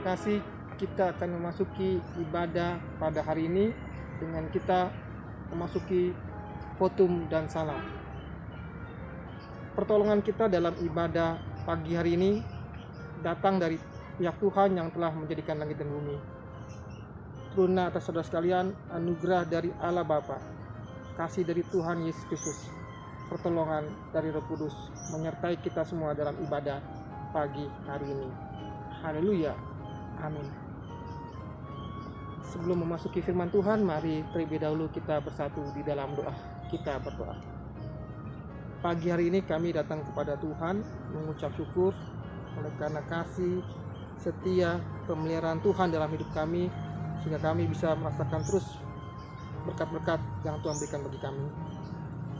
terkasih, kita akan memasuki ibadah pada hari ini dengan kita memasuki votum dan salam. Pertolongan kita dalam ibadah pagi hari ini datang dari pihak Tuhan yang telah menjadikan langit dan bumi. Turunlah atas saudara sekalian anugerah dari Allah Bapa, kasih dari Tuhan Yesus Kristus, pertolongan dari Roh Kudus menyertai kita semua dalam ibadah pagi hari ini. Haleluya. Amin. Sebelum memasuki firman Tuhan, mari terlebih dahulu kita bersatu di dalam doa. Kita berdoa. Pagi hari ini kami datang kepada Tuhan mengucap syukur oleh karena kasih, setia, pemeliharaan Tuhan dalam hidup kami, sehingga kami bisa merasakan terus berkat-berkat yang Tuhan berikan bagi kami.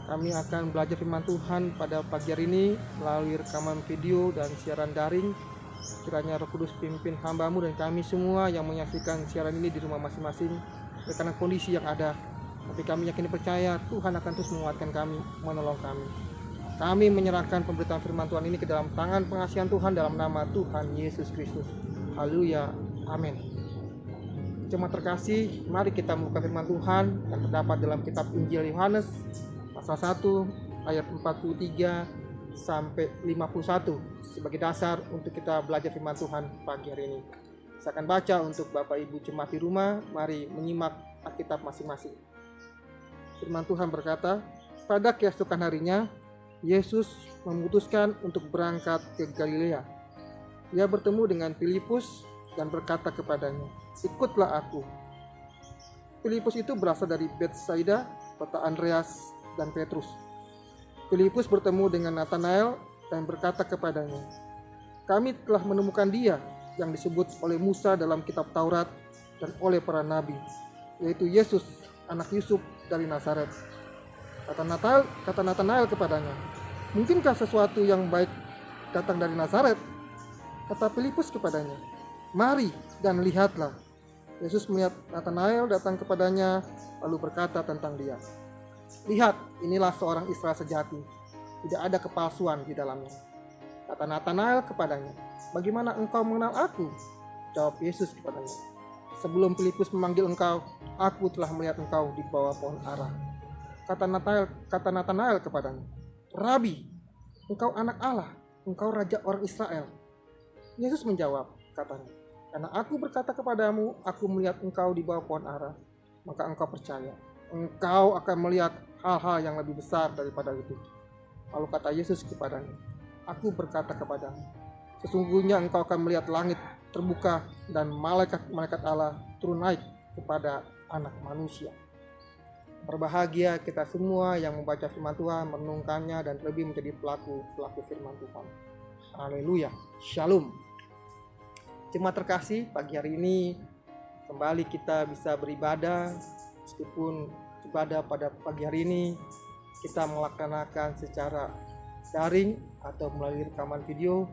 Kami akan belajar firman Tuhan pada pagi hari ini melalui rekaman video dan siaran daring. Kiranya Roh Kudus pimpin hamba-Mu dan kami semua yang menyaksikan siaran ini di rumah masing-masing karena kondisi yang ada. Tapi kami yakin percaya Tuhan akan terus menguatkan kami, menolong kami. Kami menyerahkan pemberitaan firman Tuhan ini ke dalam tangan pengasihan Tuhan dalam nama Tuhan Yesus Kristus. Haleluya. Amin. Jemaat terkasih, mari kita membuka firman Tuhan yang terdapat dalam kitab Injil Yohanes pasal 1 ayat 43 sampai 51 sebagai dasar untuk kita belajar firman Tuhan pagi hari ini. Saya akan baca untuk Bapak Ibu jemaat di rumah. Mari menyimak Alkitab masing-masing. Firman Tuhan berkata, pada keesokan harinya Yesus memutuskan untuk berangkat ke Galilea. Ia bertemu dengan Filipus dan berkata kepadanya, ikutlah aku. Filipus itu berasal dari Betsaida, kota Andreas dan Petrus. Filipus bertemu dengan Nathanael dan berkata kepadanya, kami telah menemukan dia yang disebut oleh Musa dalam kitab Taurat dan oleh para nabi, yaitu Yesus, anak Yusuf dari Nazaret. Kata Nathanael kepadanya, mungkinkah sesuatu yang baik datang dari Nazaret? Kata Filipus kepadanya, mari dan lihatlah. Yesus melihat Nathanael datang kepadanya, lalu berkata tentang dia, lihat, inilah seorang Israel sejati, tidak ada kepalsuan di dalamnya. Kata Nathanael kepadanya, bagaimana engkau mengenal aku? Jawab Yesus kepadanya, sebelum Filipus memanggil engkau, aku telah melihat engkau di bawah pohon ara. Kata Nathanael kepadanya, Rabi, engkau anak Allah, engkau raja orang Israel. Yesus menjawab, katanya, karena aku berkata kepadamu, aku melihat engkau di bawah pohon ara, maka engkau percaya. Engkau akan melihat hal-hal yang lebih besar daripada itu. Lalu kata Yesus kepadanya, aku berkata kepadamu, sesungguhnya engkau akan melihat langit terbuka dan malaikat-malaikat Allah turun naik kepada anak manusia. Berbahagia kita semua yang membaca firman Tuhan, merenungkannya, dan lebih menjadi pelaku firman Tuhan. Haleluya. Shalom. Jemaat terkasih, pagi hari ini kembali kita bisa beribadah. Meskipun ibadah pada pagi hari ini kita melaksanakan secara daring atau melalui rekaman video,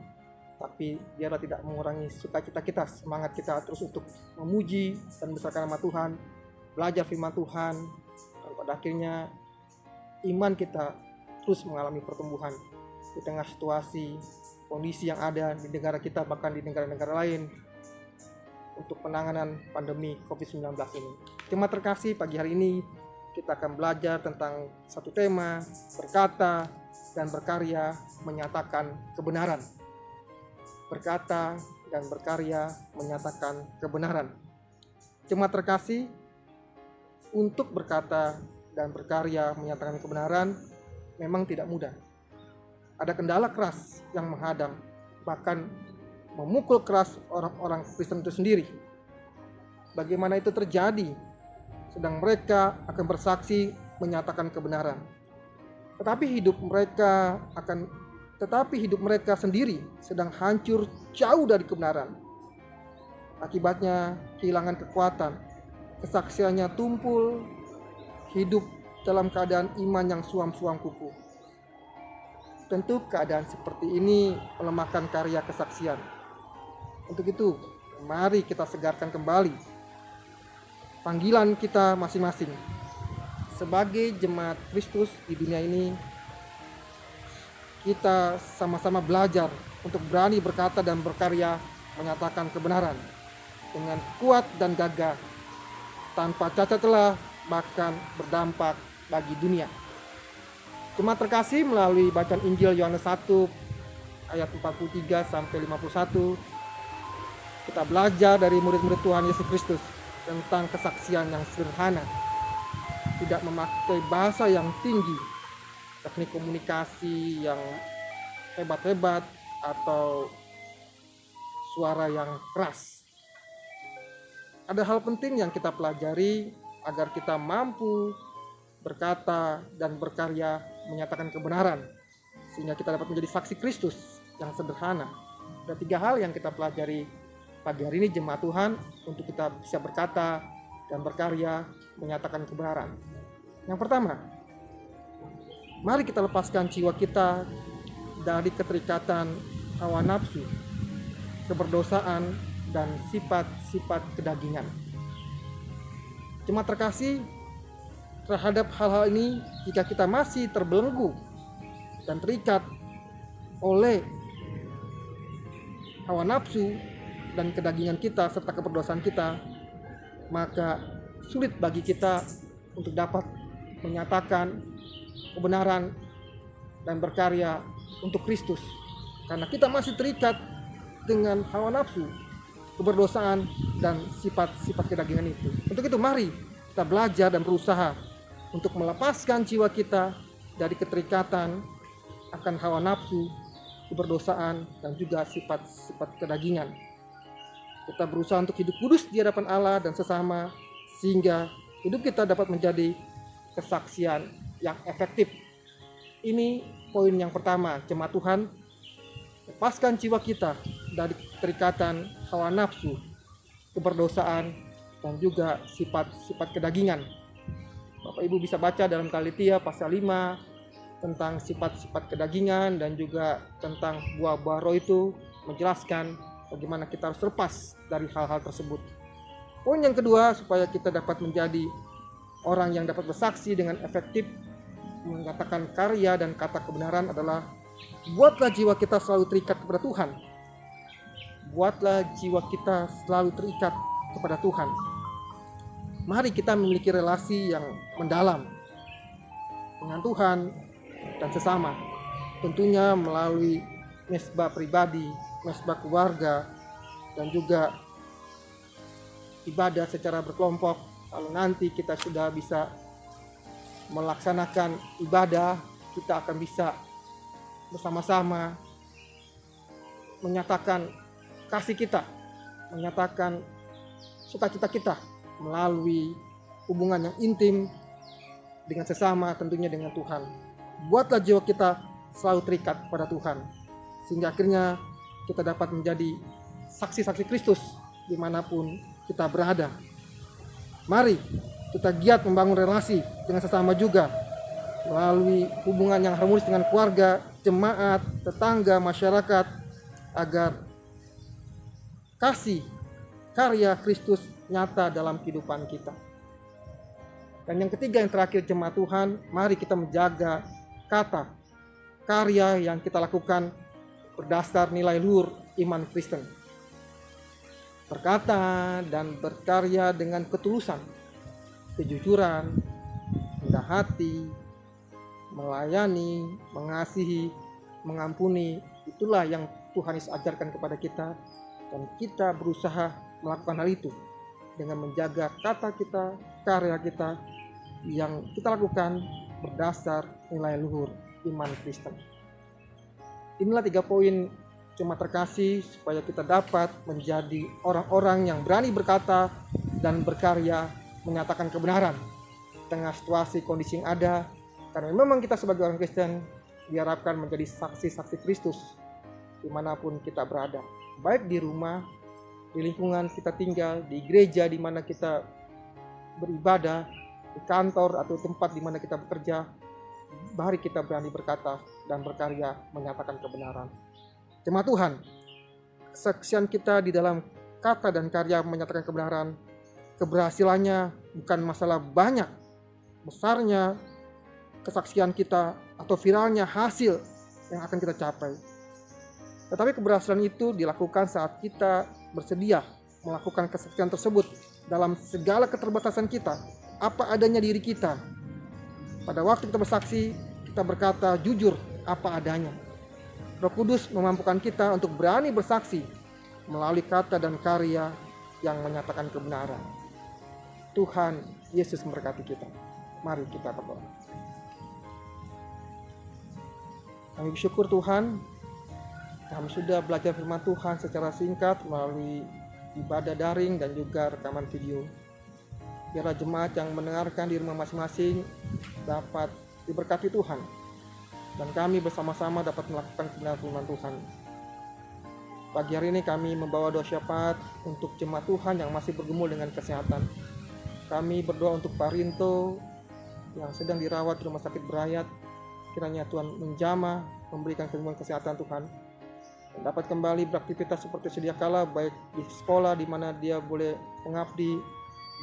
tapi biarlah tidak mengurangi sukacita kita, semangat kita terus untuk memuji dan membesarkan nama Tuhan, belajar firman Tuhan, dan pada akhirnya iman kita terus mengalami pertumbuhan di tengah situasi, kondisi yang ada di negara kita, bahkan di negara-negara lain untuk penanganan pandemi COVID-19 ini. Tema terkasih, pagi hari ini kita akan belajar tentang satu tema, berkata dan berkarya menyatakan kebenaran. Berkata dan berkarya menyatakan kebenaran. Jemaat terkasih, untuk berkata dan berkarya menyatakan kebenaran memang tidak mudah. Ada kendala keras yang menghadang, bahkan memukul keras orang-orang Kristen itu sendiri. Bagaimana itu terjadi? Sedang mereka akan bersaksi menyatakan kebenaran. Tetapi hidup mereka sendiri sedang hancur jauh dari kebenaran. Akibatnya kehilangan kekuatan, kesaksiannya tumpul, hidup dalam keadaan iman yang suam-suam kuku. Tentu keadaan seperti ini melemahkan karya kesaksian. Untuk itu, mari kita segarkan kembali panggilan kita masing-masing sebagai jemaat Kristus di dunia ini. Kita sama-sama belajar untuk berani berkata dan berkarya menyatakan kebenaran. dengan kuat dan gagah, tanpa cacat celah, bahkan berdampak bagi dunia. Jemaat terkasih, melalui bacaan Injil Yohanes 1 ayat 43 sampai 51, kita belajar dari murid-murid Tuhan Yesus Kristus tentang kesaksian yang sederhana, tidak memakai bahasa yang tinggi, teknik komunikasi yang hebat-hebat, atau suara yang keras. Ada hal penting yang kita pelajari agar kita mampu berkata dan berkarya menyatakan kebenaran, sehingga kita dapat menjadi saksi Kristus yang sederhana. Ada 3 hal yang kita pelajari pagi hari ini jemaat Tuhan untuk kita bisa berkata dan berkarya menyatakan kebenaran. Yang pertama, mari kita lepaskan jiwa kita dari keterikatan hawa nafsu, keberdosaan, dan sifat-sifat kedagingan. Jemaat terkasih, terhadap hal-hal ini, jika kita masih terbelenggu dan terikat oleh hawa nafsu dan kedagingan kita serta keberdosaan kita, maka sulit bagi kita untuk dapat menyatakan kebenaran dan berkarya untuk Kristus, karena kita masih terikat dengan hawa nafsu, keberdosaan, dan sifat-sifat kedagingan itu. Untuk itu mari kita belajar dan berusaha untuk melepaskan jiwa kita dari keterikatan akan hawa nafsu, keberdosaan, dan juga sifat-sifat kedagingan. Kita berusaha untuk hidup kudus di hadapan Allah dan sesama, sehingga hidup kita dapat menjadi kesaksian yang efektif. Ini poin yang pertama, jemaat Tuhan, lepaskan jiwa kita dari keterikatan hawa nafsu, keberdosaan, dan juga sifat-sifat kedagingan. Bapak Ibu bisa baca dalam Galatia pasal 5 tentang sifat-sifat kedagingan, dan juga tentang buah-buah roh itu menjelaskan bagaimana kita harus lepas dari hal-hal tersebut. Poin yang kedua, supaya kita dapat menjadi orang yang dapat bersaksi dengan efektif mengatakan karya dan kata kebenaran adalah buatlah jiwa kita selalu terikat kepada Tuhan. Buatlah jiwa kita selalu terikat kepada Tuhan. Mari kita memiliki relasi yang mendalam dengan Tuhan dan sesama. Tentunya melalui mesbah pribadi, mesbah keluarga, dan juga ibadah secara berkelompok. Kalau nanti kita sudah bisa melaksanakan ibadah, kita akan bisa bersama-sama menyatakan kasih kita, menyatakan sukacita kita melalui hubungan yang intim dengan sesama, tentunya dengan Tuhan. Buatlah jiwa kita selalu terikat kepada Tuhan, sehingga akhirnya kita dapat menjadi saksi-saksi Kristus dimanapun kita berada. Mari kita giat membangun relasi dengan sesama juga, melalui hubungan yang harmonis dengan keluarga, jemaat, tetangga, masyarakat, agar kasih karya Kristus nyata dalam kehidupan kita. Dan yang ketiga, yang terakhir jemaat Tuhan, mari kita menjaga kata, karya yang kita lakukan berdasar nilai luhur iman Kristen. Berkata dan berkarya dengan ketulusan, kejujuran, rendah hati, melayani, mengasihi, mengampuni, itulah yang Tuhan Yesus ajarkan kepada kita, dan kita berusaha melakukan hal itu dengan menjaga kata kita, karya kita yang kita lakukan berdasar nilai luhur iman Kristen. Inilah 3 poin jemaat terkasih supaya kita dapat menjadi orang-orang yang berani berkata dan berkarya menyatakan kebenaran di tengah situasi kondisi yang ada, karena memang kita sebagai orang Kristen diharapkan menjadi saksi-saksi Kristus dimanapun kita berada, baik di rumah, di lingkungan kita tinggal, di gereja di mana kita beribadah, di kantor atau tempat di mana kita bekerja. Mari kita berani berkata dan berkarya menyatakan kebenaran. Jemaat Tuhan, kesaksian kita di dalam kata dan karya menyatakan kebenaran, keberhasilannya bukan masalah banyak besarnya kesaksian kita atau viralnya hasil yang akan kita capai. Tetapi keberhasilan itu dilakukan saat kita bersedia melakukan kesaksian tersebut dalam segala keterbatasan kita, apa adanya diri kita. Pada waktu kita bersaksi, kita berkata jujur apa adanya. Roh Kudus memampukan kita untuk berani bersaksi melalui kata dan karya yang menyatakan kebenaran. Tuhan Yesus memberkati kita. Mari kita berdoa. Kami bersyukur Tuhan, kami sudah belajar firman Tuhan secara singkat melalui ibadah daring dan juga rekaman video. Biarlah jemaat yang mendengarkan di rumah masing-masing dapat diberkati Tuhan, dan kami bersama-sama dapat melakukan kebenaran firman Tuhan. Pagi hari ini kami membawa doa syafaat untuk jemaat Tuhan yang masih bergumul dengan kesehatan. Kami berdoa untuk Pak Rinto yang sedang dirawat di rumah sakit Berayat. Kiranya Tuhan menjamah, memberikan kesembuhan kesehatan Tuhan, dan dapat kembali beraktivitas seperti sedia kala, baik di sekolah di mana dia boleh mengabdi,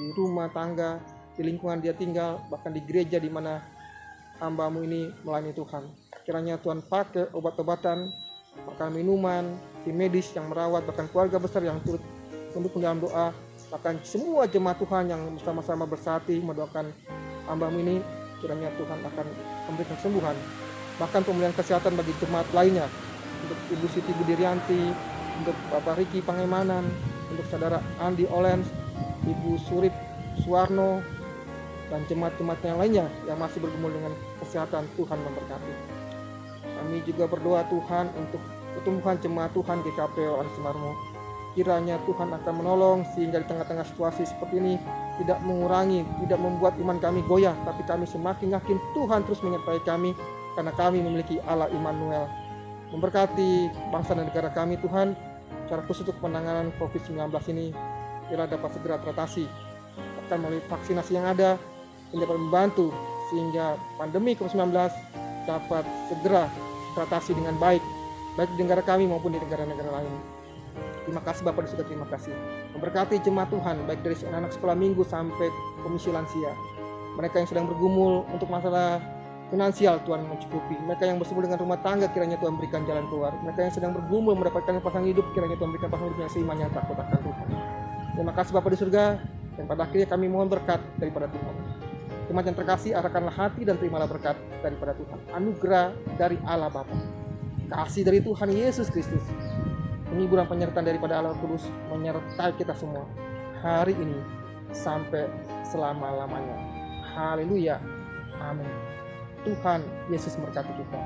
di rumah tangga, di lingkungan dia tinggal, bahkan di gereja di mana hamba-Mu ini melayani Tuhan. Kiranya Tuhan pakai obat-obatan, bahkan minuman, tim medis yang merawat, bahkan keluarga besar yang turut mendukung dalam doa, bahkan semua jemaat Tuhan yang bersama-sama bersatu mendoakan hamba-Mu ini. Kiranya Tuhan akan memberikan kesembuhan, bahkan pemulihan kesehatan bagi jemaat lainnya, untuk Ibu Siti Budirianti, untuk Bapak Riki Pangemanan, untuk Saudara Andi Olens, Ibu Surip Suwarno, dan jemaat-jemaat yang lainnya yang masih bergumul dengan kesehatan. Tuhan memberkati. Kami juga berdoa Tuhan untuk pertumbuhan jemaat Tuhan GKP Orang Sumarmo. Kiranya Tuhan akan menolong sehingga di tengah-tengah situasi seperti ini tidak mengurangi, tidak membuat iman kami goyah, tapi kami semakin yakin Tuhan terus menyertai kami karena kami memiliki Allah Immanuel. Memberkati bangsa dan negara kami Tuhan, secara khusus untuk penanganan COVID-19 ini, bila dapat segera teratasi, bahkan melalui vaksinasi yang ada, yang dapat membantu sehingga pandemi COVID-19 dapat segera teratasi dengan baik di negara kami maupun di negara-negara lain. Terima kasih Bapak di surga, terima kasih. Memberkati jemaat Tuhan, baik dari anak sekolah minggu sampai komisi lansia. Mereka yang sedang bergumul untuk masalah finansial, Tuhan mencukupi. Mereka yang bersumber dengan rumah tangga, kiranya Tuhan berikan jalan keluar. Mereka yang sedang bergumul mendapatkan pasangan hidup, kiranya Tuhan berikan pasangan hidup yang seiman, yang takut akan Tuhan. Terima kasih Bapak di surga, dan pada akhirnya kami mohon berkat daripada Tuhan. Jemaat yang terkasih, arahkanlah hati dan terimalah berkat daripada Tuhan. Anugerah dari Allah Bapa, kasih dari Tuhan Yesus Kristus, penghiburan penyertaan daripada Allah Kudus menyertai kita semua hari ini sampai selama-lamanya. Haleluya. Amin. Tuhan Yesus memberkati kita.